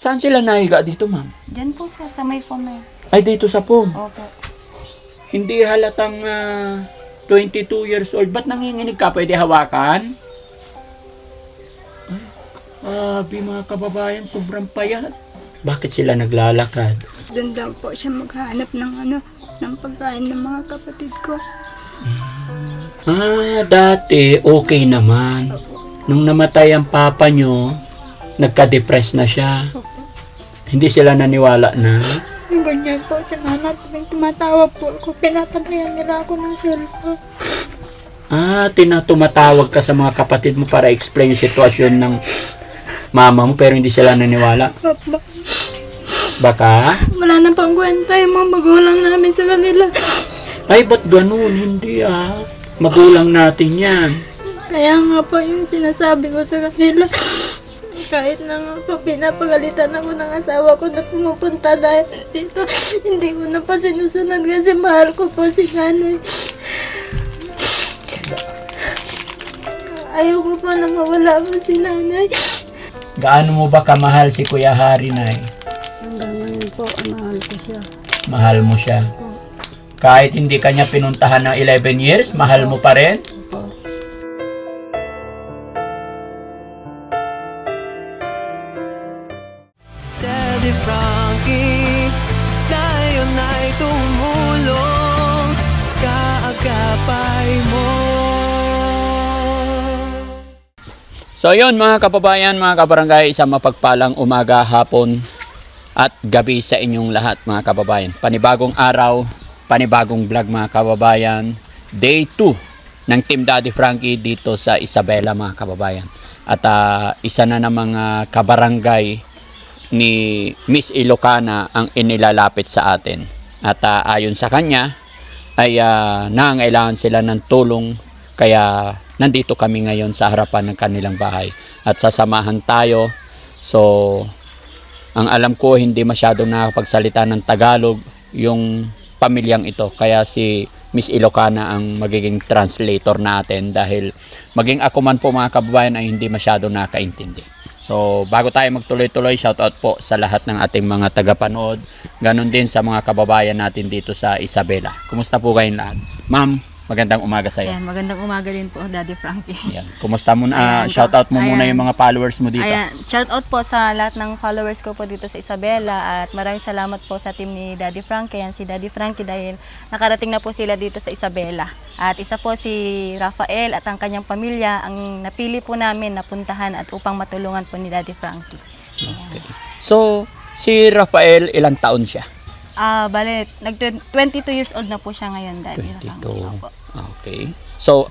Saan sila nahiga dito, ma'am? Diyan po sir, sa may phone na yun. Ay, dito sa foam. Opo. Hindi halatang 22 years old. Ba't nanginginig ka? Pwede hawakan? Ay, mga kababayan, sobrang payat. Bakit sila naglalakad? Doon daw po siya maghanap ng pagkain ng mga kapatid ko. Dati okay naman. Nung namatay ang papa nyo, nagka-depress na siya. Hindi sila naniwala na. Ganyan po siya nanat. Tumatawa po ako. Pinapatayan nila ako ng cellphone. Tumatawag ka sa mga kapatid mo para explain yung sitwasyon ng mama mo pero hindi sila naniwala. Opo. Baka? Wala na pang kwenta yung mga magulang namin sa kanila. Ay, ba't ganun? Hindi Magulang natin yan. Kaya nga po yung sinasabi ko sa kanila. Kahit na nga po, pinapagalitan ako ng asawa ko na pumupunta dahil dito. Hindi ko na po sinusunod kasi mahal ko po si nanay. Ayoko po na mawala po si nanay. Gaano mo ba kamahal si Kuya Hari, Nay? Hanggang ngayon po, mahal ko siya. Mahal mo siya. Kahit hindi kanya pinuntahan ng 11 years, mahal mo pa rin? Daddy Frankie, tayo na'y tumulong, kaagapay mo. So yun mga kababayan, mga kabarangay, isang mapagpalang umaga, hapon at gabi sa inyong lahat mga kababayan. Panibagong araw, panibagong vlog mga kababayan. Day 2 ng Team Daddy Frankie dito sa Isabela mga kababayan. At isa na ng mga kabarangay ni Miss Ilocana ang inilalapit sa atin. At ayon sa kanya ay nangangailangan sila ng tulong, kaya nandito kami ngayon sa harapan ng kanilang bahay at sasamahan tayo. So ang alam ko hindi masyadong nakakapagsalita ng Tagalog yung pamilyang ito, kaya si Miss Ilocana ang magiging translator natin dahil maging ako man po mga kababayan ay hindi masyadong nakakaintindi. So bago tayo magtuloy-tuloy, shoutout po sa lahat ng ating mga tagapanood, ganun din sa mga kababayan natin dito sa Isabela. Kumusta po kayong lahat? Ma'am, magandang umaga sa iyo. Ayan, magandang umaga din po, Daddy Frankie. Ayan. Kumusta mo na? Ayan, Shoutout mo muna ayan. yung mga followers mo dito. Ayan, shout out po sa lahat ng followers ko po dito sa Isabela at maraming salamat po sa team ni Daddy Frankie. Ayan, si Daddy Frankie dahil nakarating na po sila dito sa Isabela. At isa po si Rafael at ang kanyang pamilya ang napili po namin na puntahan at upang matulungan po ni Daddy Frankie. Okay. So, si Rafael, ilang taon siya? Bale, 22 years old na po siya ngayon, Daddy. 22. Opo. Okay. So,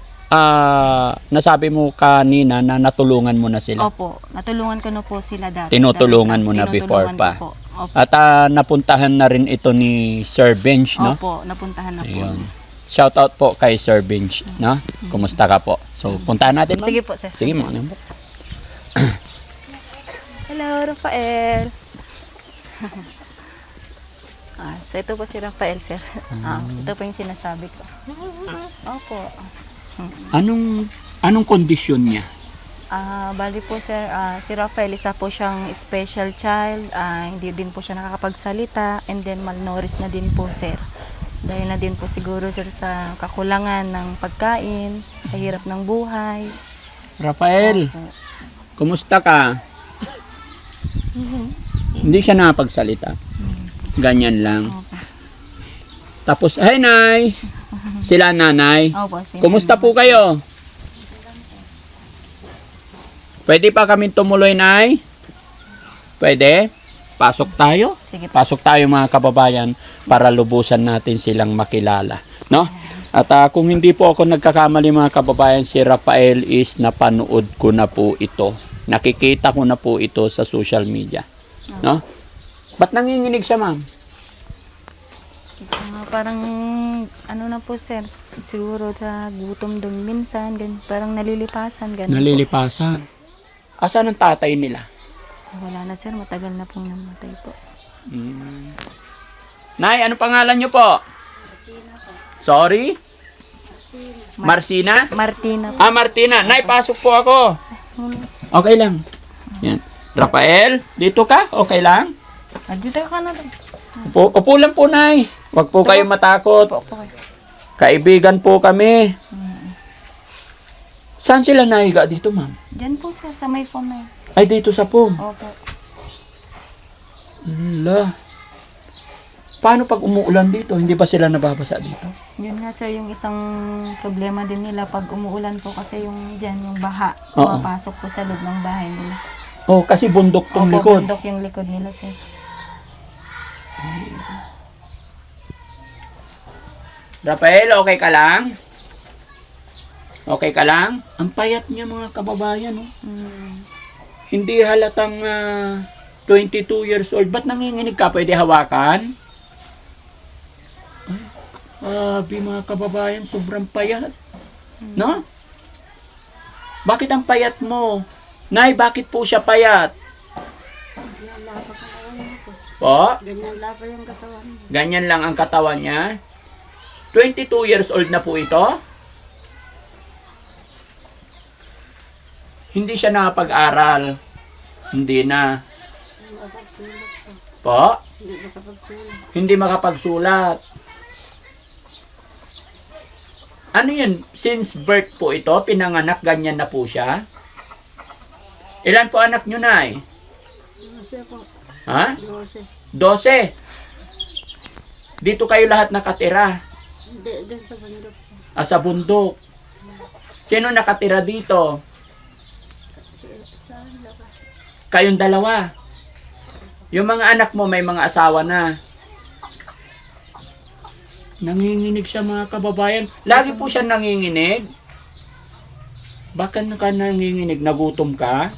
nasabi mo kanina na natulungan mo na sila. Opo, natulungan ko na po sila dati. Tinutulungan mo na before Tinutulungan pa. ko po. Opo. At napuntahan na rin ito ni Sir Bench, no? Opo, napuntahan na po. Ayun. Shout out po kay Sir Bench, no? Kumusta ka po? So, puntahan natin, ma'am. Sige po, sir. Sige, ma'am. Hello, Rafael. So ito po si Rafael, sir. Ito po yung sinasabi ko. Opo. Anong kondisyon niya? Bali po, sir, si Rafael, isa po siyang special child. Hindi din po siya nakakapagsalita. And then malnourished na din po, sir. Dahil na din po siguro, sir, sa kakulangan ng pagkain, sa hirap ng buhay. Rafael, Opo. kumusta ka? Hindi siya nakapagsalita. Ganyan lang. Opo. Tapos, hey, Nay! Sila nanay. Opo, Kumusta po kayo? Pwede pa kami tumuloy, Nay? Pwede? Pasok tayo? Sige po. Pasok tayo mga kababayan para lubusan natin silang makilala. No? At kung hindi po ako nagkakamali mga kababayan, si Rafael is napanood ko na po ito. Nakikita ko na po ito sa social media. No? Ba't nanginginig siya, ma'am? Parang ano na po, sir, siguro sa gutom doon minsan, parang nalilipasan, ganun. Nalilipasan. Asan ang tatay nila? Wala na, sir, matagal na pong namatay po. Nay, ano pangalan niyo po? Sorry? Marcina? Martina po. Martina. Nay, pasok po ako. Okay lang. Yan. Rafael, dito ka? Okay lang? Dito ka na rin. Upo lang po, Nay. Huwag po kayo matakot. Opo, kayo. Kaibigan po kami. Saan sila nahiga dito, ma'am? Diyan po sir, sa may phone na yun. Ay, dito sa pom. Opo. Hala. Paano pag umuulan dito? Hindi ba sila nababasa dito? Yun nga sir, yung isang problema din nila pag umuulan po kasi yung dyan, yung baha, Oo. pumapasok po sa loob ng bahay nila. Oh, kasi bundok tong Opo, likod. bundok yung likod nila sir. Rafael, okay ka lang? Okay ka lang? Ang payat niya mga kababayan, oh. Hindi halatang 22 years old. Ba't nanginginig ka? Pwede hawakan? Ay, mga kababayan, sobrang payat. No? Bakit ang payat mo? Nay, bakit po siya payat? Po? Ganyan lang pa yung katawan. Ganyan lang ang katawan niya? 22 years old na po ito? Hindi siya nakapag-aral. Hindi na. Po? Hindi makapagsulat. Ano yun? Since birth po ito, pinanganak, ganyan na po siya? Ilan po anak nyo, Nay? 12 po. Ha? 12. 12. Dito kayo lahat nakatira. Hindi, doon sa bundok po. Sa bundok. Sino nakatira dito? Saan ba? Kayong dalawa. Yung mga anak mo may mga asawa na. Nanginginig siya mga kababayan. Lagi po siya nanginginig. Bakit ka nanginginig? Nagutom ka?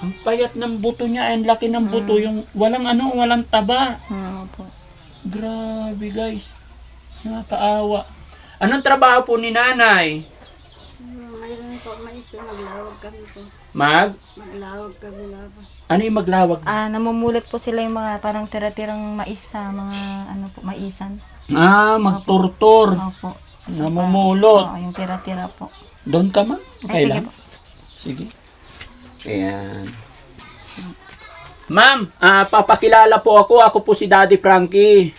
Ang payat ng buto niya. Ang laki ng buto. Yung walang walang taba. Opo. Grabe guys. Nakakaawa. Anong trabaho po ni nanay? Mayroon po, maglawag kami po. Maglawag kami na po. Ano yung maglawag? Namumulat po sila yung mga parang tira-tirang mais sa mga maisan. Magturtur. Opo. Namumulot. Oo, yung tira-tira po. Doon ka ma? Ay, sige Kailan? po. Sige. Ayan. Ma'am, papakilala po ako. Ako po si Daddy Frankie.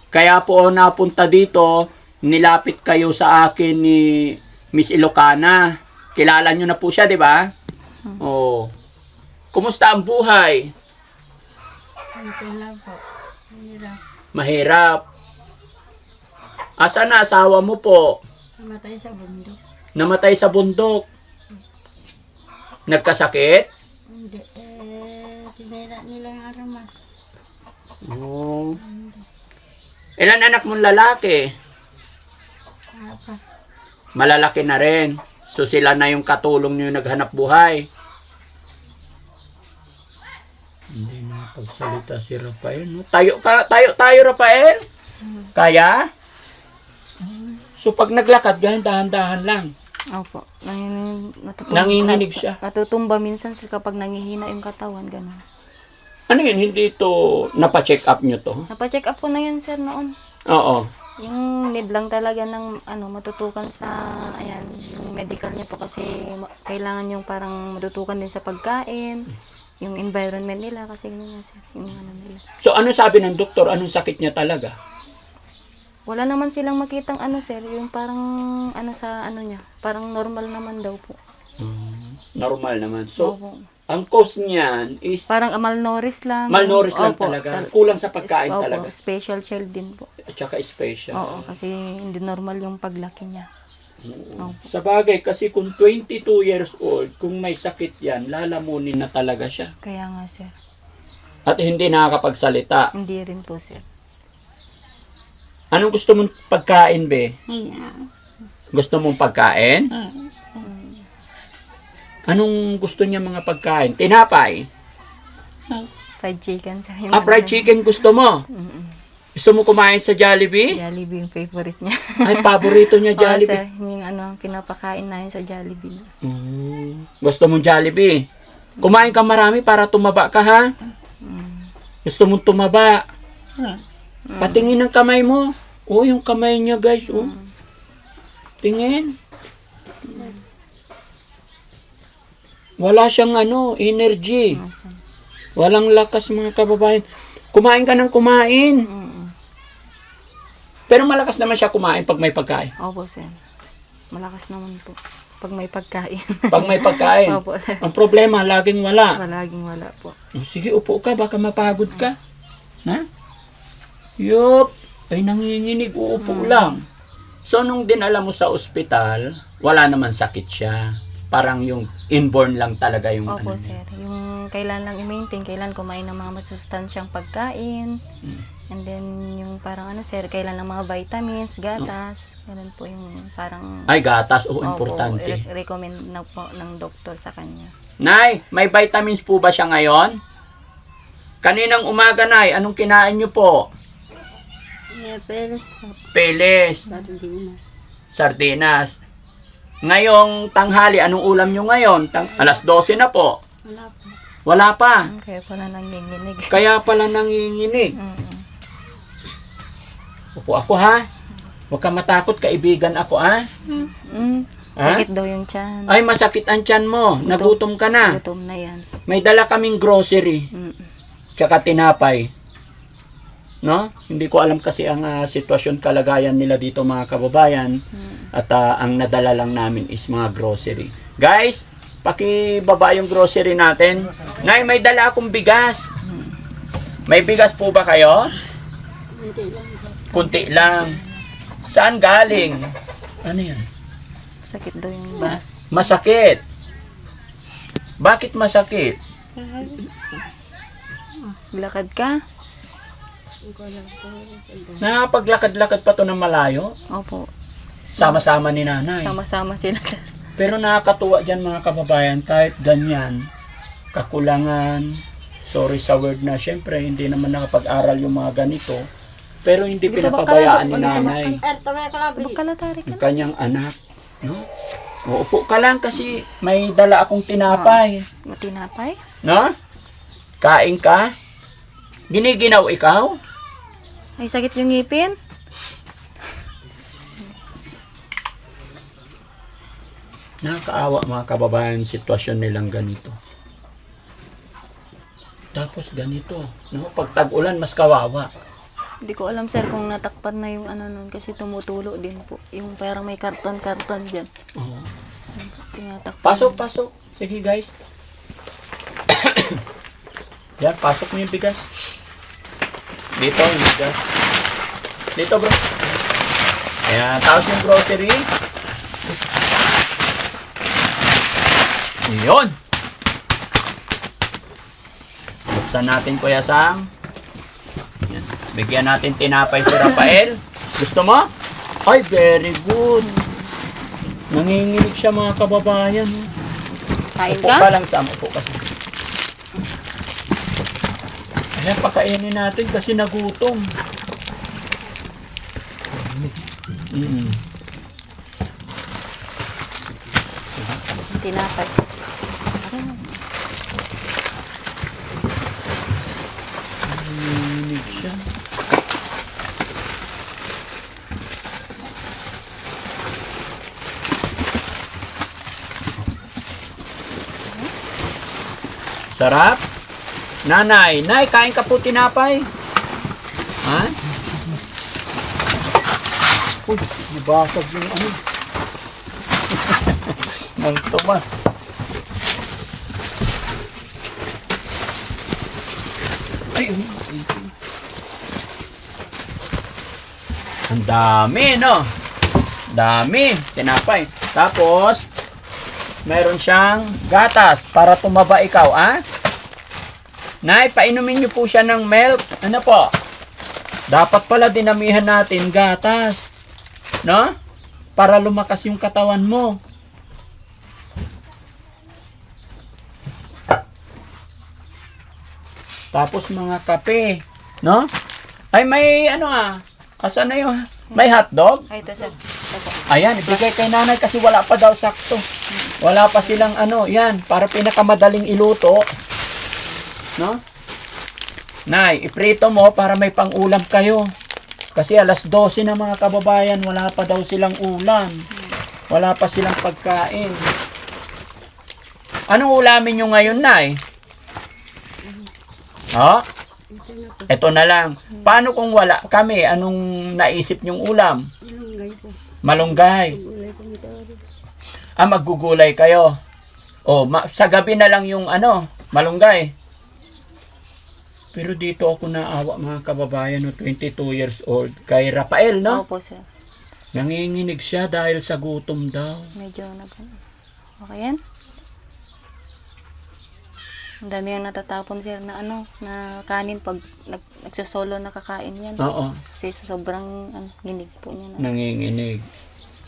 Kaya po napunta dito, nilapit kayo sa akin ni Miss Ilocana. Kilala nyo na po siya, di ba? Oh. Kumusta ang buhay? Okay lang po. Hirap. Mahirap. Asa na asawa mo po? Namatay sa bundok. Namatay sa bundok. Nagkasakit? Hindi, tinira nilang aramas. Oh. Ilan anak mong lalaki? Apat. Malalaki na rin. So sila na yung katulong niyo naghanap buhay. Hindi na pagsalita si Rafael, no? Tayo, Rafael? Kaya? So pag naglakad, dahan-dahan lang. Opo. Nanginginig siya. Natutumba minsan sir kapag nangihina yung katawan, gano'n. Ano yun? Hindi to napacheck up nyo to? Napacheck up ko na yan sir noon. Oo. Yung need lang talaga ng matutukan sa yung medical niya po kasi kailangan yung parang matutukan din sa pagkain, yung environment nila kasi ganun nga sir, yung nila. So ano sabi ng doktor? Anong sakit niya talaga? Wala naman silang makitang sir, yung parang sa niya, parang normal naman daw po. Normal naman. So, Opo. ang cause niyan is Parang malnourished lang. malnourished lang Opo, talaga. Kulang sa pagkain Opo, talaga. special child din po. At saka special. Oo, kasi hindi normal yung paglaki niya. Sa bagay, kasi kung 22 years old, kung may sakit yan, lalamunin na talaga siya. Kaya nga sir, At hindi nakakapagsalita. hindi rin po sir. Anong gusto mong pagkain, be? Gusto mong pagkain? Anong gusto niya mga pagkain? Tinapay? Fried chicken sir. Yung Fried chicken gusto mo? Gusto mo kumain sa Jollibee? Jollibee yung favorite niya. Ay, paborito niya Oo, Jollibee. sir, yung pinapakain namin sa Jollibee. Gusto mong Jollibee? Kumain ka marami para tumaba ka, ha? Gusto mong tumaba? Patingin ng kamay mo. Oh, yung kamay niya, guys. Oh. Tingin. Wala siyang energy. Walang lakas mga kababayan. Kumain ka ng kumain. Pero malakas naman siya kumain pag may pagkain. Opo, sir. Malakas naman po. Pag may pagkain. Pag may pagkain. Opo, sir. Ang problema, laging wala. Laging wala po. Sige, upo ka. Baka mapagod ka. Na? Yup. Ay, nanginginig. Uupo lang. So, nung dinala mo sa ospital, wala naman sakit siya. Parang yung inborn lang talaga yung Opo, ano. sir. Yung kailan lang i-maintain, kailan kumain ng mga masustansyang pagkain. And then, yung parang sir, kailan ng mga vitamins, gatas. Ganun po yung parang... Ay, gatas. Opo, Importante. recommend na po ng doktor sa kanya. Nay, may vitamins po ba siya ngayon? Kaninang umaga, Nay, anong kinain niyo po? Peles po. Peles, Sardinas. sardinas. Ngayong tanghali, anong ulam niyo ngayon? Alas 12 na po. Wala po. Wala pa. Kaya pala nanginginig. Kaya pala nanginginig. Upo ako ha. Huwag ka matakot, kaibigan ako ha. Sakit daw yung tiyan. Ay, masakit ang tiyan mo. Nagutom ka na. Gutom na yan. May dala kaming grocery. Tsaka tinapay. No? Hindi ko alam kasi ang sitwasyon, kalagayan nila dito mga kababayan. At ang nadala lang namin is mga grocery. Guys, pakibaba yung grocery natin. Nay, may dala akong bigas. May bigas po ba kayo? Hindi lang po. Kunti lang. Saan galing? Ano yan? Sakit daw yung bas. Masakit. Bakit masakit? Lakad ka? Nakakapaglakad-lakad pa to ng malayo. Opo. Sama-sama ni nanay. Sama-sama sila. Pero nakakatuwa dyan mga kababayan, kahit ganyan, kakulangan, sorry sa word na, syempre, hindi naman nakapag-aral yung mga ganito, pero hindi pinapabayaan ni nanay Kalatari ka yung kanyang anak. No? Uupo ka lang kasi may dala akong tinapay. Matinapay? No? Kain ka? Giniginaw ikaw? Ay, sakit yung ngipin? Nakakaawa mga kababayan, sitwasyon nilang ganito. Tapos ganito, no? Pag tag-ulan, mas kawawa. Hindi ko alam, sir, kung natakpan na yung nun kasi tumutulo din po. Yung parang may karton-karton dyan. Oo. Tinatakpan. Pasok. Sige guys. Yan, pasok mo yung bigas. Dito, yung bigas. Dito bro. Ayan, tapos yung grocery. Yun. Buksan natin Kuya Sam. Yan. Bigyan natin tinapay si Rafael. Gusto mo? Ay, very good. Nanginginig siya mga kababayan. Kain Upo ka? ka lang Sam. Upo ka. Ayan, pakainin natin kasi nagutom. Tinapay. Nanginginig siya. Sarap? Nanay, kain ka po tinapay. Ha? Uy, nabasag yung ano. Ng Tomas. Ay, ang dami, no? Dami, tinapay. Tapos, meron siyang gatas para tumaba ikaw, ah? Nay, painumin niyo po siya ng milk. Ano po? Dapat pala dinamihan natin gatas. No? Para lumakas yung katawan mo. Tapos mga kape. No? Ay, may asan na yung, may hotdog? Ay, ito, sir. Ito po. Ayan, ibigay kay nanay kasi wala pa daw sakto. Wala pa silang yan, para pinakamadaling iluto. No? Nay, iprito mo para may pang-ulam kayo. Kasi alas 12 na mga kababayan, wala pa daw silang ulam. Wala pa silang pagkain. Anong ulamin nyo ngayon, Nay? Oh? Ito na lang. Paano kung wala kami? Anong naisip nyong ulam? Malunggay po. Malunggay. Gulay po ito. Maggugulay kayo. Sa gabi na lang yung malunggay. Pero dito ako naawa mga kababayan, 22 years old. Kay Rafael, no? Opo, sir. Nanginginig siya dahil sa gutom daw. Medyo okay yan? Ang dami yung natatapon, sir, na na kanin pag nagsosolo na kakain yan. Oo, Kasi sa sobrang ginig po niya. nanginginig.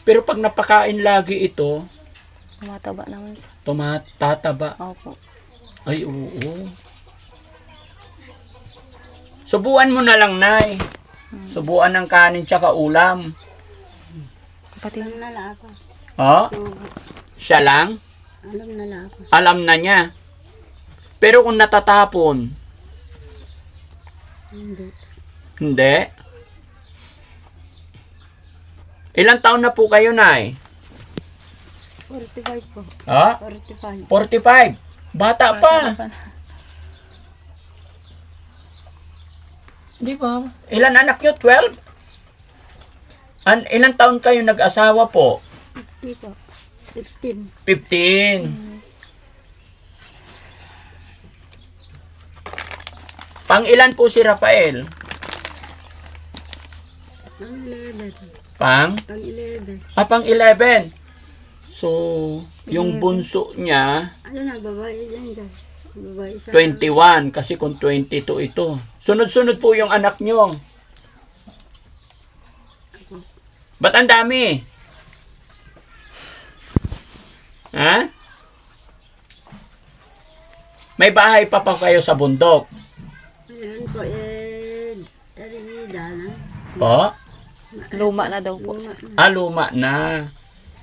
Pero pag napakain lagi ito, Tumataba naman, sir. tumatataba. Opo. Ay, oo. Subuan mo na lang, Nay. Subuan ng kanin tsaka ulam. Kapatid. Alam na lang ako. Oh? Siya lang? Alam na lang ako. Alam na niya. Pero kung natatapon, Hindi. hindi. Ilang taon na po kayo, Nay? 45 po. Ha? 45. 45. Bata pa. Di ba? Ilan anak nyo? 12? Ilang taon kayo nag-asawa po? 50 po. 15. 15. Pang ilan po si Rafael? Pang 11. Pang? Pang 11. Pang 11. So, yung bunso niya, Ano na, babae dyan. Babae sa... 21. Kasi kung 22 ito. Sunod-sunod po yung anak nyo. Ba't ang dami? Ha? May bahay pa kayo sa bundok. Ayan po, erigida na. Po? Luma na daw po, sir. Luma na.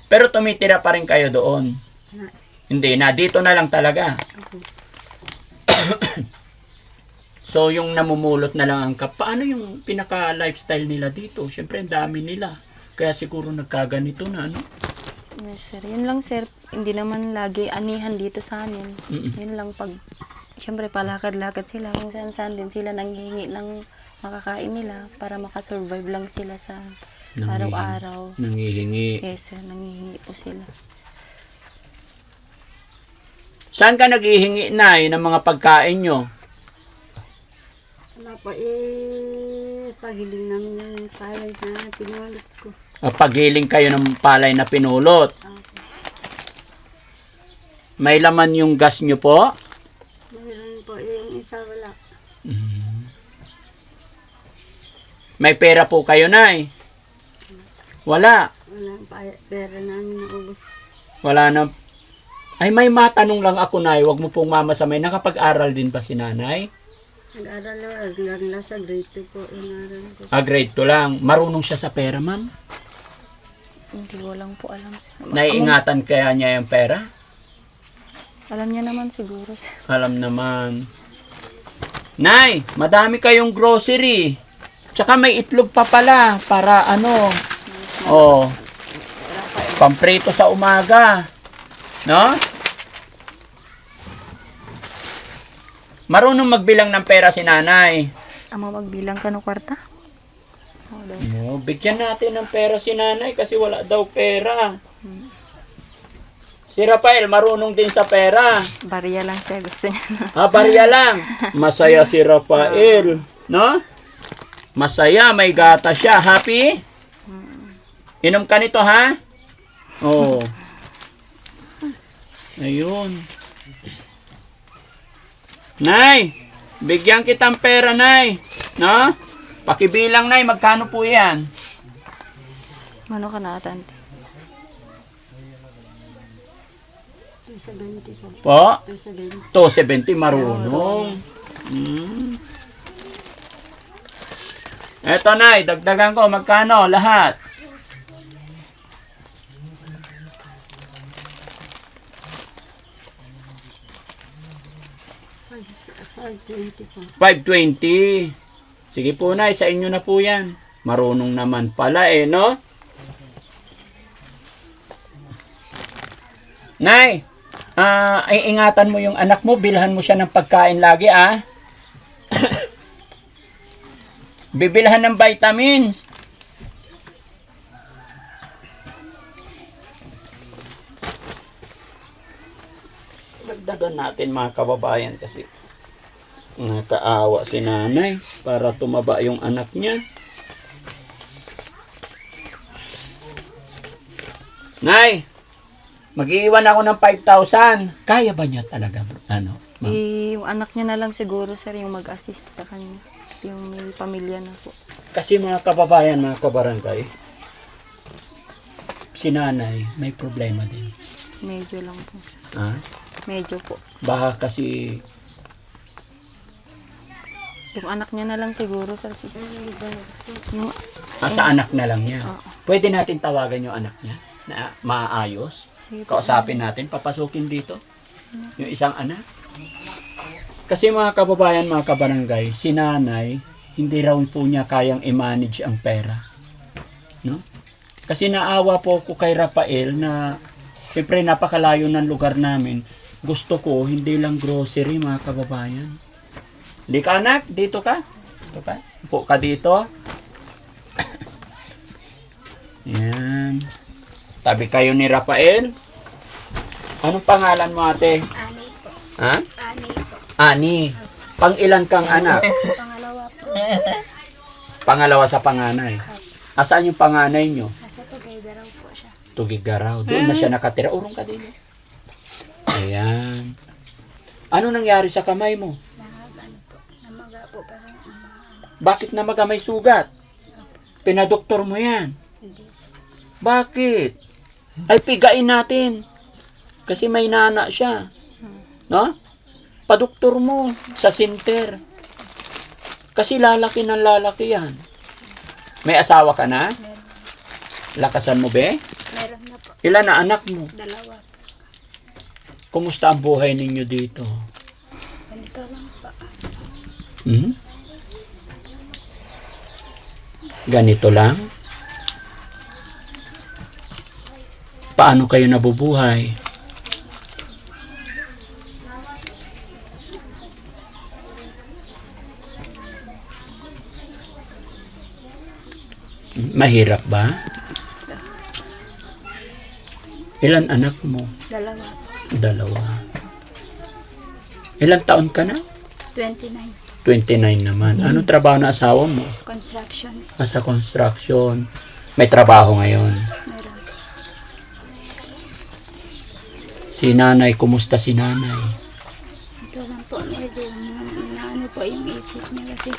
Pero tumitira pa rin kayo doon. Na, Hindi na. Dito na lang talaga. ako. So, yung namumulot na lang ang paano yung pinaka-lifestyle nila dito? Siyempre, ang dami nila. Kaya siguro nagkaganito na, ano? Yes, sir. Yun lang, sir. Hindi naman lagi anihan dito sa amin. Mm-mm. Yun lang pag, siyempre, palakad-lakad sila. Kung saan-saan din sila nanghihingi ng makakain nila para makasurvive lang sila sa araw-araw. Nangihingi. Yes, sir. Nanghihingi po sila. Saan ka naghihingi, Nay, ng mga pagkain nyo? Ano po, pagiling namin yung palay na pinulot ko. Pagiling kayo ng palay na pinulot. May laman yung gas nyo po? Mayroon po, yung isa wala. May pera po kayo, Nay? Wala. Wala pa, pera namin naubos. Wala na. Ay, may matanong lang ako, Nay. Huwag mo pong mamasamay. Nakapag-aral din ba si Nanay? Nag-aral lang sa grade 2 po, inaral ko. Grade 2 lang. Marunong siya sa pera, ma'am? Hindi ko lang po alam, sir. Naiingatan kaya niya yung pera? Alam niya naman siguro, sir. Alam naman. Nay, madami kayong grocery. Tsaka may itlog pa pala para pamprito sa umaga. No? Marunong magbilang ng pera si Nanay. Ama, magbilang ka ng kwarta? Oo daw. Bigyan natin ng pera si Nanay kasi wala daw pera. Si Rafael, marunong din sa pera. Barya lang, sir. Gusto niya. Barya lang. Masaya si Rafael. No? Masaya, may gata siya. Happy? Inom ka nito, ha? Oh. Ayun. Nay, bigyan kitang pera, Nay. No? Pakibilang, Nay. Magkano po yan? Mano ka na, tante? 270 po. Po? 270, 270. marunong. Eto, Nay, dagdagan ko. Magkano? Lahat. 520 po. 520. Sige po, Nay. Sa inyo na po yan. Marunong naman pala no? Nay, Iingatan mo yung anak mo, bilhan mo siya ng pagkain lagi, Bibilhan ng vitamins. Dagdagan natin mga kababayan kasi nakaawa si nanay para tumaba yung anak niya. Nay, mag-iwan ako ng 5,000. Kaya ba niya talaga? Ano? Ma'am? Yung anak niya na lang siguro, sir, yung mag-assist sa kanya. Yung may pamilya na po. Kasi mga kababayan, mga kabarangay, si nanay may problema din. Medyo lang po, sir. Ha? Medyo po. Baka kasi Yung anak niya na lang siguro, sir. Yung, sa anak na lang niya. Oo. Pwede natin tawagan yung anak niya na maayos. sige po. Kausapin natin, papasukin dito. Yung isang anak. Kasi mga kababayan, mga kabarangay, si nanay, hindi raw po niya kayang i-manage ang pera. No? Kasi naawa po ko kay Rafael na, siyempre napakalayo ng lugar namin. Gusto ko, hindi lang grocery, mga kababayan. Hindi ka anak, dito ka. Dito ka. Upo ka dito. Yan. Tabi kayo ni Rafael. Anong pangalan mo, ate? Ani po. Ha? Ani po. Ani. Pang-ilan kang anak? Pangalawa po. Pangalawa sa panganay. Asaan yung panganay nyo? Nasa Tuguegarao po siya. Tugigaraw. Doon na siya nakatira. Urong ka din. Ayan. Ano nangyari sa kamay mo? Namaga po parang Bakit namaga may sugat? Pinadoktor mo yan. hindi. Bakit? Ay, pigain natin. Kasi may nana siya. No? Padoktor mo sa center. Kasi lalaki ng lalaki yan. May asawa ka na? Lakasan mo, be? Meron na po. Ilan na anak mo? Dalawa. Kumusta ang buhay ninyo dito? Ganito lang po. Hmm? Ganito lang? Paano kayo nabubuhay? Mahirap ba? Ilan anak mo? Dalawa po. Dalawa. Ilang taon ka na? 29. 29 naman. Anong trabaho na asawa mo? Construction. Sa construction. May trabaho ngayon. Meron. Si nanay, kumusta si nanay? Ito lang po. Medyo ano po yung isip niya kasi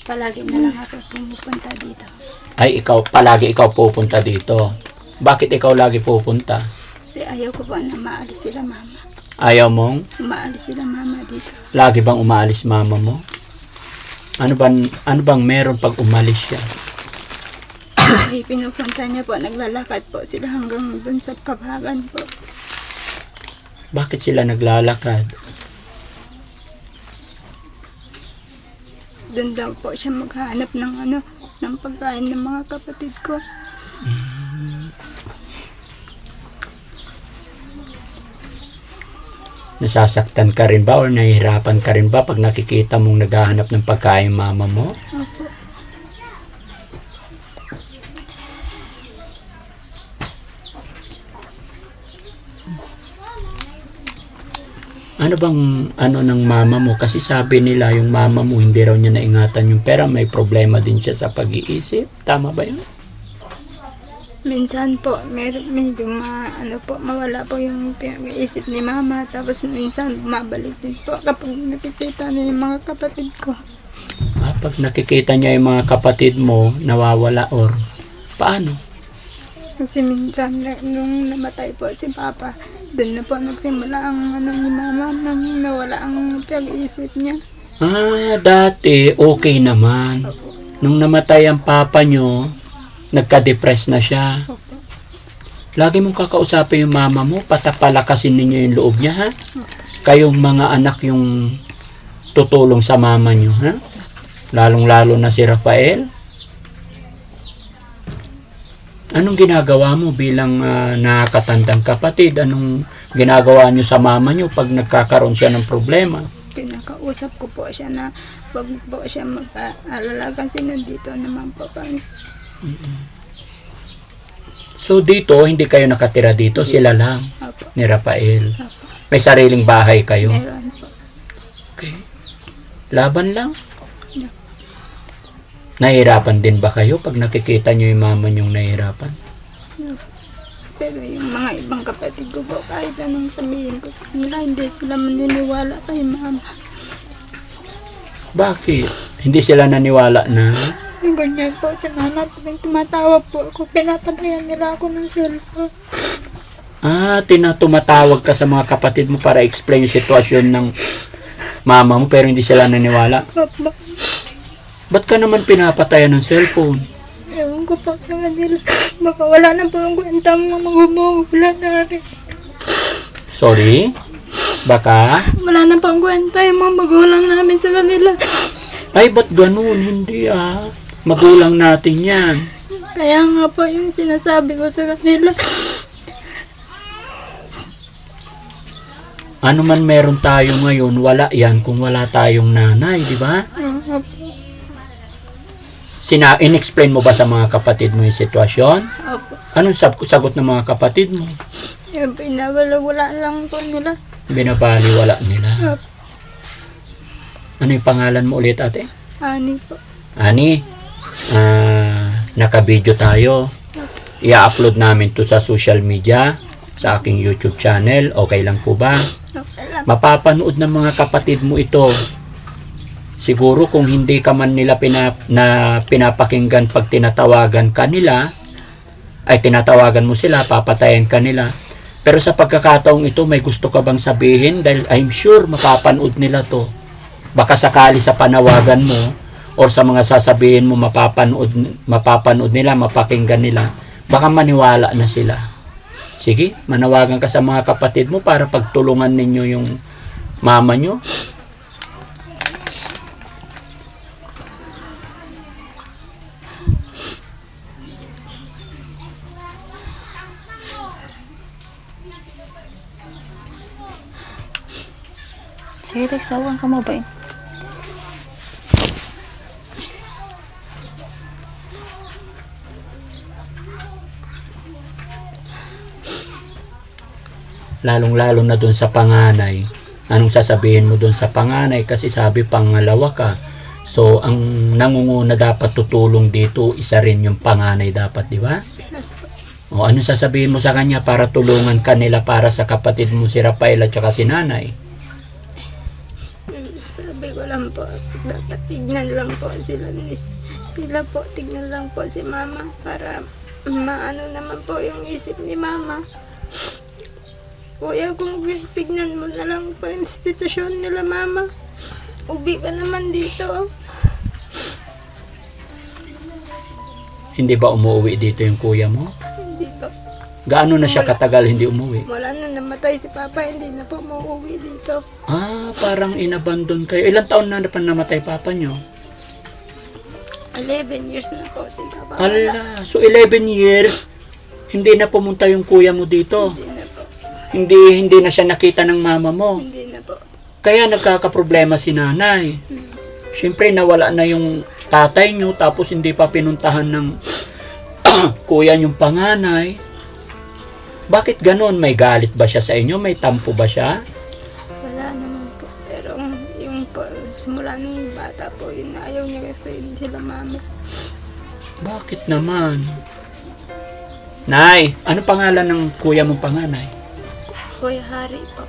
palagi na lang ako pumupunta dito. Ay, palagi ikaw pupunta dito. Bakit ikaw lagi pupunta? Kasi ayaw ko po na maalis sila mama. Ayaw mong? Umaalis sila mama dito. Lagi bang umaalis mama mo? Ano bang meron pag umalis siya? Ay, pinupunta niya po. Naglalakad po sila hanggang dun sa kabagan po. Bakit sila naglalakad? Doon daw po siya maghanap ng ng pagkain ng mga kapatid ko. Nasasaktan ka rin ba or nahihirapan ka rin ba pag nakikita mong naghahanap ng pagkain mama mo? Opo. Ano bang ng mama mo? Kasi sabi nila yung mama mo hindi raw niya naingatan yung pera. May problema din siya sa pag-iisip. Tama ba yun? Minsan po, medyo mawala po yung pinag-iisip ni mama. Tapos minsan mabalik din po kapag nakikita niya yung mga kapatid ko. Pag nakikita niya yung mga kapatid mo, nawawala or paano? Kasi minsan nung namatay po si Papa, doon na po nagsimula ang ni mama nang nawala ang pinag-iisip niya. Dati okay naman. Nung namatay ang papa nyo, nagka-depress na siya. Opo. Lagi mong kakausapin yung mama mo, patapalakasin ninyo yung loob niya, ha? Kayong mga anak yung tutulong sa mama nyo, ha? Lalong-lalo na si Rafael. Anong ginagawa mo bilang nakakatandang kapatid? Anong ginagawa nyo sa mama nyo pag nagkakaroon siya ng problema? Pinakausap ko po siya na wag po siya mag-aalala kasi nandito naman po kami. So dito, hindi kayo nakatira dito, sila lang Opo. ni Rafael. Opo. May sariling bahay kayo. Meron po. Okay. Laban lang. Nahihirapan din ba kayo pag nakikita nyo yung mama nyong nahihirapan? Pero yung mga ibang kapatid ko po, kahit anong sabihin ko sa kanila, hindi sila maniniwala kay mama. Bakit? Hindi sila naniwala na Yung ganyan po si mama, tuwing tumatawag po ako, pinapatayan nila ako ng cellphone. tumatawag ka sa mga kapatid mo para explain yung sitwasyon ng mama mo pero hindi sila naniwala. Opo. Ba't ka naman pinapatayan ng cellphone? Ewan ko po sa kanila. Baka wala na po yung kwenta mga magumuulan na rin. Sorry? Baka? Wala na po ang kwenta yung mga magulang namin sa kanila. Ay, ba't ganun? Hindi Magulang natin yan. Kaya nga po yung sinasabi ko sa kanila. Ano man meron tayo ngayon, wala yan kung wala tayong nanay, di ba? In-explain mo ba sa mga kapatid mo yung sitwasyon? Opo. Anong sagot ng mga kapatid mo? Yung pinawala lang po nila. Binabaliwala nila. Opo. Ano yung pangalan mo ulit, ate? Ani po. Ani, naka-video tayo. I-upload namin to sa social media, sa aking YouTube channel. Okay lang po ba? Okay lang. Mapapanood ng mga kapatid mo ito. Siguro kung hindi ka man nila pinapakinggan pag tinatawagan ka nila, ay tinatawagan mo sila, papatayin ka nila. Pero sa pagkakataong ito, may gusto ka bang sabihin? Dahil I'm sure mapapanood nila to. Baka sakali sa panawagan mo or sa mga sasabihin mo mapapanood nila, mapakinggan nila, baka maniwala na sila. Sige, manawagan ka sa mga kapatid mo para pagtulungan ninyo yung mama nyo. Sige, Tex, sawang ka mo ba eh? Lalong-lalo na dun sa panganay. Anong sasabihin mo dun sa panganay? Kasi sabi pangalawa ka. So, ang nangunguna dapat tutulong dito, isa rin yung panganay dapat, di ba? O, anong sasabihin mo sa kanya para tulungan kanila para sa kapatid mo si Rafael at saka si nanay? Sabi ko lang po, dapat tignan lang po sila. Sila po, tignan lang po si mama para maano naman po yung isip ni mama. Kuya, kung tignan mo na lang po yung institusyon nila mama. Ubi ka naman dito. Hindi ba umuwi dito yung kuya mo? Hindi po. Gaano na siya katagal hindi umuwi? Wala na, namatay si papa, hindi na po mauuwi dito. Parang inabandon kayo. Ilang taon na namatay papa nyo? 11 years na po si papa. Ala, so 11 years, hindi na pumunta yung kuya mo dito. Hindi na po. Hindi na siya nakita ng mama mo. Hindi na po. Kaya nagkakaproblema si nanay. Siyempre nawala na yung tatay nyo tapos hindi pa pinuntahan ng kuya yung panganay. Bakit ganon? May galit ba siya sa inyo? May tampo ba siya? Wala naman po. Pero yung po, simula nung bata po, yun ayaw niya kasi sila mama. Bakit naman? Nay, ano pangalan ng kuya mong panganay? Kuya Hari po.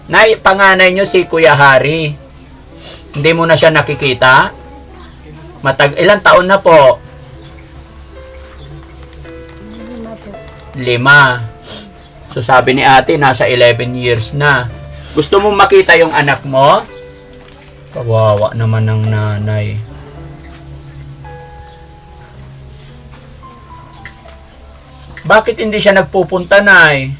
Nay, panganay nyo si Kuya Hari. Hindi mo na siya nakikita? Ilang taon na po? 5. So sabi ni ate, nasa 11 years na. Gusto mong makita yung anak mo? Kawawa naman ng nanay. Bakit hindi siya nagpupunta, Nay?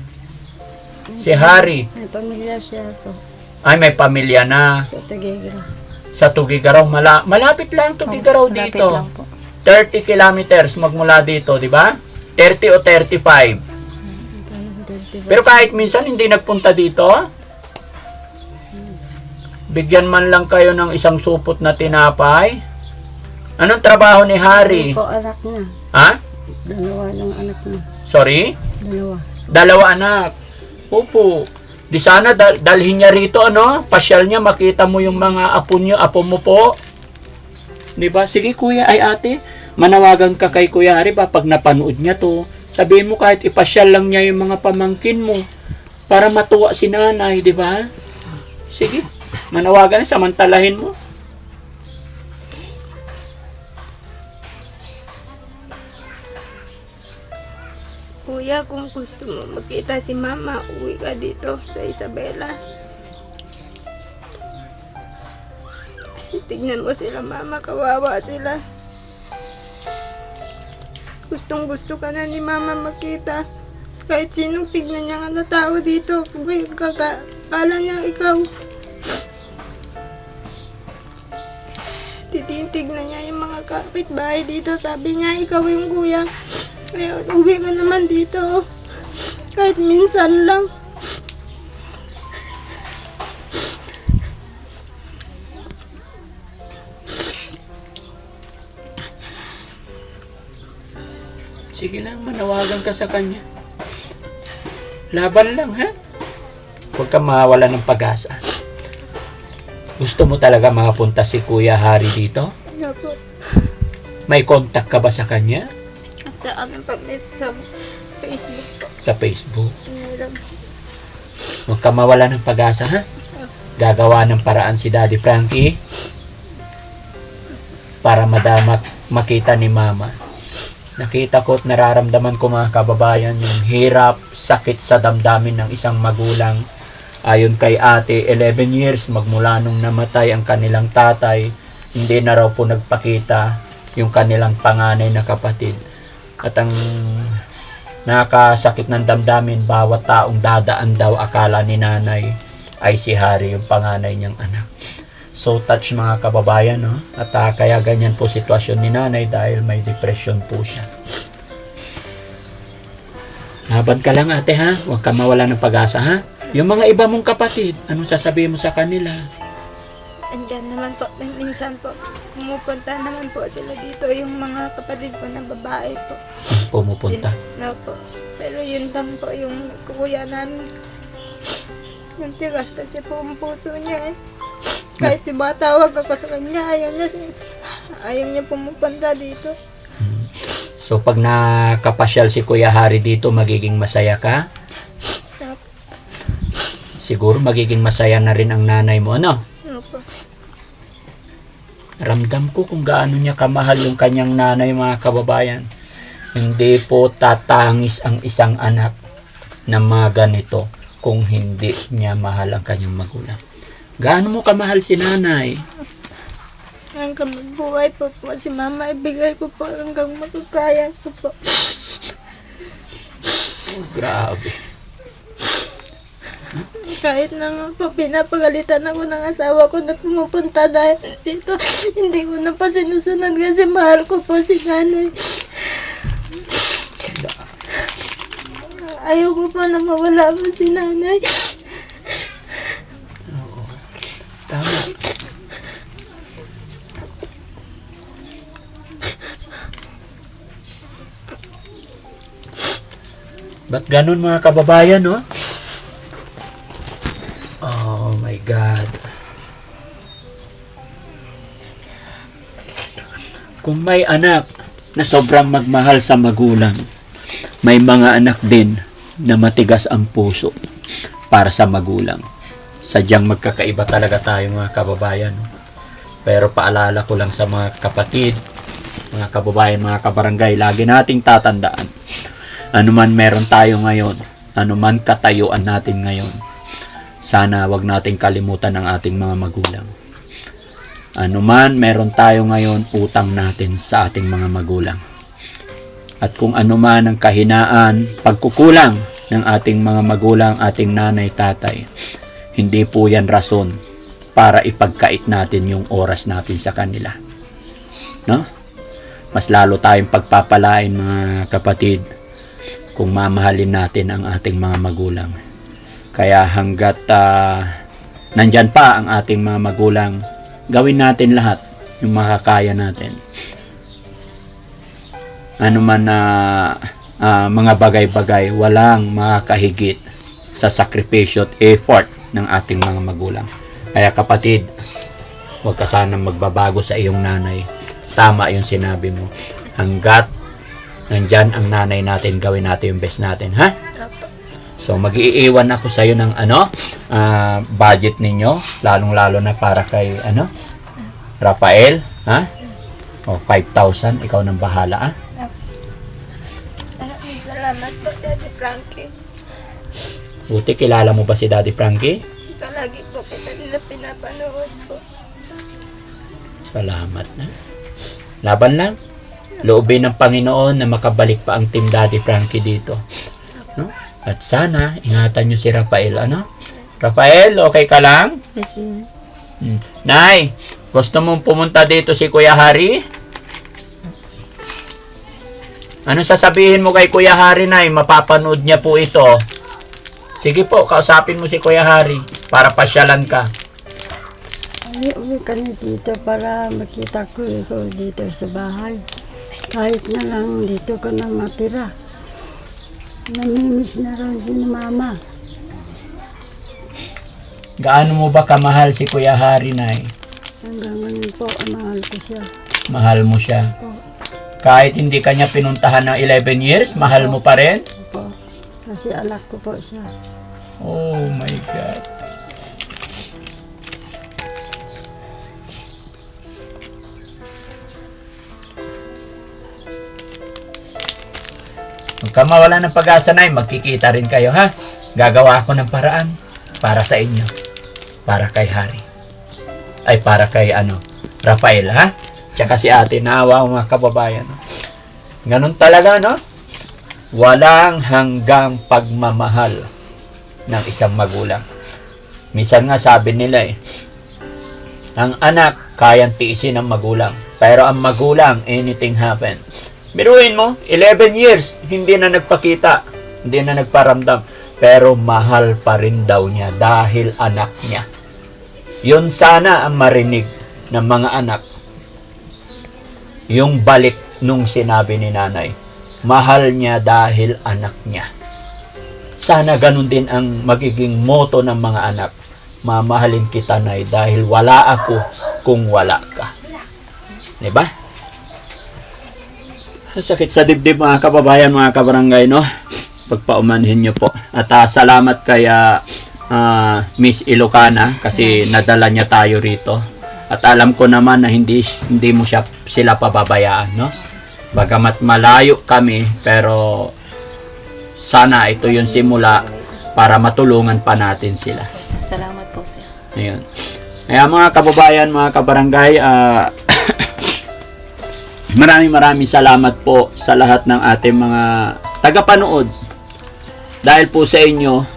Si Hari. May pamilya siya po. Ay, may pamilya na. Sa Taguigara. Sa Tugigaraw. Malapit lang Tugigaraw Malapit dito. lang po. 30 kilometers magmula dito, di ba? 30 o 35? Pero kahit minsan hindi nagpunta dito, bigyan man lang kayo ng isang supot na tinapay. Anong trabaho ni Hari? Ko anak niya. Ha? Dalawa lang anak niya. Sorry? Dalawa. Dalawa anak. Opo. Di sana dalhin niya rito, ano? Pasyal niya, makita mo yung mga apo mo po. Di ba? Sige kuya, ay ate, manawagan ka kay Kuya Hari ba pag napanood niya to. Sabihin mo kahit ipasyal lang niya yung mga pamangkin mo para matuwa si nanay, di ba? Sige, manawagan, samantalahin mo. Kuya, kung gusto mo makita si Mama, uwi ka dito sa Isabela. Kasi tignan mo sila, Mama, kawawa sila. Gustong gusto ka na ni Mama makita. Kahit sinong tignan niya nga na tao dito, kala niya ikaw. Titingnan niya yung mga kapitbahay dito, sabi niya ikaw yung kuya. Kaya uwi ka naman dito. Kahit minsan lang. Sige lang, manawagan ka sa kanya. Laban lang, ha? Huwag kang mawala ng pag-asa. Gusto mo talaga makapunta si Kuya Hari dito? Kaya po, May contact ka ba sa kanya? sa aming pag-meet sa Facebook po. Sa Facebook? Meron. Huwag kang mawala ng pag-asa, ha? Gagawa ng paraan si Daddy Frankie para makita ni Mama. Nakita ko at nararamdaman ko, mga kababayan, yung hirap, sakit sa damdamin ng isang magulang. Ayon kay ate, 11 years magmula nung namatay ang kanilang tatay, hindi na raw po nagpakita yung kanilang panganay na kapatid. At ang nakasakit ng damdamin, bawat taong dadaan daw akala ni nanay ay si Hari, yung panganay niyang anak. So touch, mga kababayan, no? At kaya ganyan po sitwasyon ni nanay dahil may depression po siya. Laban ka lang, ate, ha? Huwag ka mawala ng pag-asa, ha? Yung mga iba mong kapatid, anong sasabihin mo sa kanila? Andyan naman po, minsan po, pumupunta naman po sila dito, yung mga kapatid po na babae po. Pumupunta. No po. Pero yun lang po yung kuya namin. Yung tigas kasi po ang puso niya eh. Kahit tawag ako sa kanya, ayaw niya pumupunta dito. So pag nakapasyal si Kuya Hari dito, magiging masaya ka? Siguro magiging masaya na rin ang nanay mo, ano? No po. Ramdam ko kung gaano niya kamahal yung kanyang nanay, mga kababayan. Hindi po tatangis ang isang anak na mga ganito kung hindi niya mahal ang kanyang magulang. Gaano mo kamahal si nanay? Hanggang magbuhay po si Mama, ibigay ko po hanggang makakaya ko po. Oh, grabe. Kahit na nga po, pinapagalitan ako ng asawa ko na pumupunta dahil dito. Hindi ko na pa sinusunod kasi mahal ko po si nanay. Ayaw ko po na mawala po si nanay. Tama. Ba't ganun, mga kababayan, no? Oh my God. Kung may anak na sobrang magmahal sa magulang, may mga anak din na matigas ang puso para sa magulang. Sadyang magkakaiba talaga tayo, mga kababayan. Pero paalala ko lang sa mga kapatid, mga kababayan, mga kabarangay, lagi nating tatandaan, anuman meron tayo ngayon, anuman katayuan natin ngayon, sana wag nating kalimutan ang ating mga magulang. Anuman meron tayo ngayon, utang natin sa ating mga magulang. At kung anuman ang kahinaan, pagkukulang ng ating mga magulang, ating nanay, tatay, hindi po yan rason para ipagkait natin yung oras natin sa kanila. No? Mas lalo tayong pagpapalain, mga kapatid, kung mamahalin natin ang ating mga magulang. Kaya hanggat nandyan pa ang ating mga magulang, gawin natin lahat yung makakaya natin. Ano man na mga bagay-bagay, walang makakahigit sa sakripisyo at effort ng ating mga magulang. Kaya kapatid, huwag ka sanang magbabago sa iyong nanay. Tama yung sinabi mo. Hanggat nandyan ang nanay natin, gawin natin yung best natin, ha? So, mag-iiwan ako sa iyo ng budget ninyo, lalong-lalo na para kay Rafael, ha? O 5,000, ikaw nang bahala, ha? Maraming salamat po, Daddy Frankie. Buti, kilala mo ba si Daddy Frankie? Palagi po kita nila pinapanood po. Salamat na. Laban lang. Loobin ng Panginoon na makabalik pa ang Team Daddy Frankie dito. No? At sana, ingatan nyo si Rafael, Rafael, okay ka lang? Nay, gusto mong pumunta dito si Kuya Hari? Ano sasabihin mo kay Kuya Hari, Nay? Mapapanood niya po ito. Sige po, kausapin mo si Kuya Hari para pasyalan ka. Ay, uwi ka na dito para makita ko ikaw dito sa bahay. Kahit na lang dito ka na matira. Namimiss na rin si Mama. Gaano mo ba kamahal si Kuya Hari, Nay? Hanggang ngayon po, mahal ko siya. Mahal mo siya. Po, Kahit hindi kanya pinuntahan ng 11 years, mahal mo pa rin? po. Kasi anak ko po siya. Oh my God. Huwag ka mawala ng pag-asa, Nay. Magkikita rin kayo, ha? Gagawa ako ng paraan para sa inyo. Para kay Hari. Ay, para kay Rafael, ha? Tsaka si ate, naawa mga kababayan. Ganun talaga, no? Walang hanggang pagmamahal ng isang magulang. Minsan nga sabi nila ang anak kayang tiisin ng magulang. Pero ang magulang, anything happen. Biruin mo, 11 years, hindi na nagpakita, hindi na nagparamdam. Pero mahal pa rin daw niya dahil anak niya. Yun sana ang marinig ng mga anak. Yung balik nung sinabi ni nanay. Mahal niya dahil anak niya. Sana ganun din ang magiging motto ng mga anak. Mamahalin kita, Nay, dahil wala ako kung wala ka. Diba? Sakit sa dibdib mga kababayan, mga kabarangay, no? Pagpaumanhin nyo po. At salamat kay Miss Ilocana kasi nadala niya tayo rito. At alam ko naman na hindi mo sila pababayaan, no? Bagamat malayo kami, pero sana ito yung simula para matulungan pa natin sila. Salamat po, sir. Ayun. Kaya mga kababayan, mga kabarangay, maraming salamat po sa lahat ng ating mga tagapanood. Dahil po sa inyo,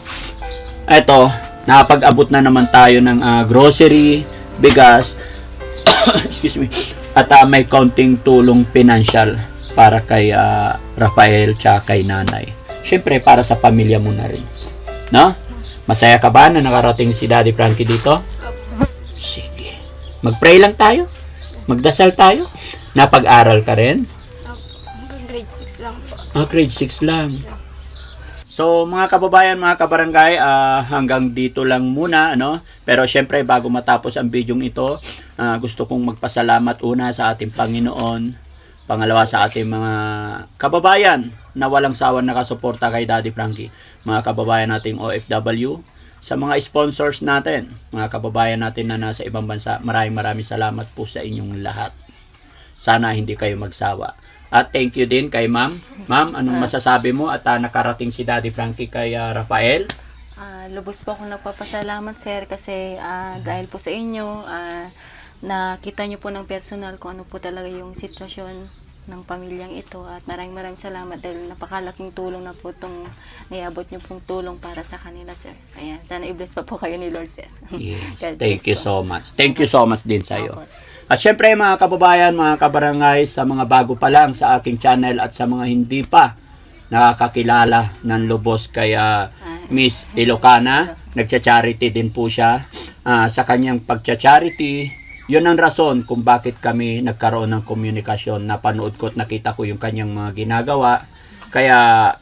eto, nakapag-abot na naman tayo ng grocery, bigas, excuse me, at may counting tulong financial para kay Rafael tsaka kay nanay. Siyempre, para sa pamilya mo na rin. No? Masaya ka ba na nakarating si Daddy Frankie dito? Sige. Mag-pray lang tayo. Magdasal tayo. Napag-aral ka rin? Hanggang grade 6 lang po. Grade 6 lang. So, mga kababayan, mga kabarangay, hanggang dito lang muna, Pero syempre, bago matapos ang bidyong ito, gusto kong magpasalamat una sa ating Panginoon, pangalawa sa ating mga kababayan na walang sawan nakasuporta kay Daddy Frankie, mga kababayan nating OFW, sa mga sponsors natin, mga kababayan natin na nasa ibang bansa, maraming salamat po sa inyong lahat. Sana hindi kayo magsawa. At thank you din kay Ma'am. Ma'am, anong masasabi mo at nakarating si Daddy Frankie kay Rafael? Lubos po akong nagpapasalamat, sir, kasi dahil po sa inyo, nakita nyo po ng personal kung ano po talaga yung sitwasyon ng pamilyang ito. At maraming salamat dahil napakalaking tulong na po itong naiabot nyo pong tulong para sa kanila, sir. Ayan, sana i-bless pa po kayo ni Lord, sir. Yes, God thank bless you po. so much. Thank you so much din sa iyo. Opo. At syempre mga kababayan, mga kabarangay, sa mga bago pa lang sa aking channel at sa mga hindi pa nakakakilala ng lubos kay Miss Ilocana. Nagcha-charity din po siya. Sa kanyang pagcha-charity, yun ang rason kung bakit kami nagkaroon ng komunikasyon. Napanood ko at nakita ko yung kanyang mga ginagawa. Kaya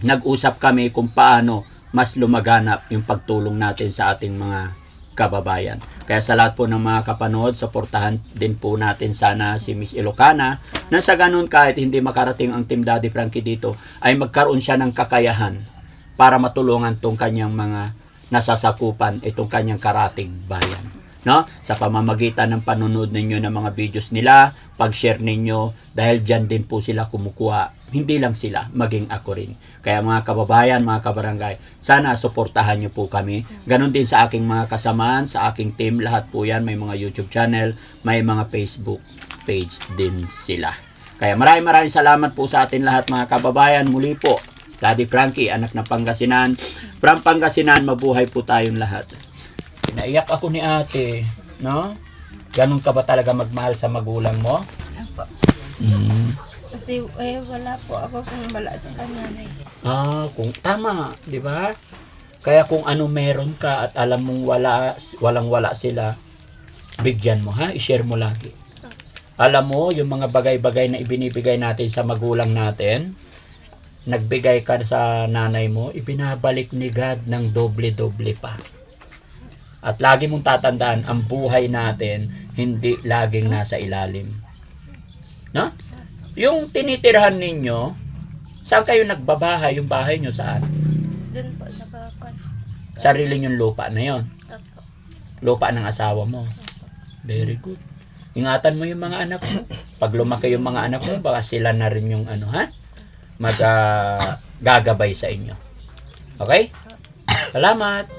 nag-usap kami kung paano mas lumaganap yung pagtulong natin sa ating mga kababayan. Kaya sa lahat po ng mga kapanood, suportahan din po natin sana si Miss Ilocana na sa ganun kahit hindi makarating ang Team Daddy Frankie dito, ay magkaroon siya ng kakayahan para matulungan tong kanyang mga nasasakupan, itong kanyang karatig bayan. No? Sa pamamagitan ng panunod ninyo ng mga videos nila, pag-share ninyo, dahil dyan din po sila kumukuha. Hindi lang sila, maging ako rin. Kaya mga kababayan, mga kabarangay, sana suportahan nyo po kami. Ganon din sa aking mga kasamaan, sa aking team, lahat po yan, may mga YouTube channel, may mga Facebook page din sila. Kaya maraming salamat po sa atin lahat mga kababayan. Muli po, Daddy Frankie, anak ng Pangasinan. From Pangasinan, mabuhay po tayong lahat. Naiyak ako ni ate, no? Ganun ka ba talaga magmahal sa magulang mo? Kasi wala po ako kung wala sa kanya. Kung tama, di ba? Kaya kung ano meron ka at alam mong walang-wala sila, bigyan mo, ha? I-share mo lagi. Alam mo, yung mga bagay-bagay na ibinibigay natin sa magulang natin, nagbigay ka sa nanay mo, ibinabalik ni God ng doble-doble pa. At lagi mong tatandaan, ang buhay natin, hindi laging nasa ilalim. No? Yung tinitirhan ninyo, saan kayo nagbabahay? Yung bahay nyo saan? Doon po sa Bacon. Sarili yung lupa na yon. Opo. Lupa ng asawa mo. Very good. Ingatan mo yung mga anak mo. Pag lumaki yung mga anak mo, baka sila na rin yung gagabay sa inyo. Okay? Salamat!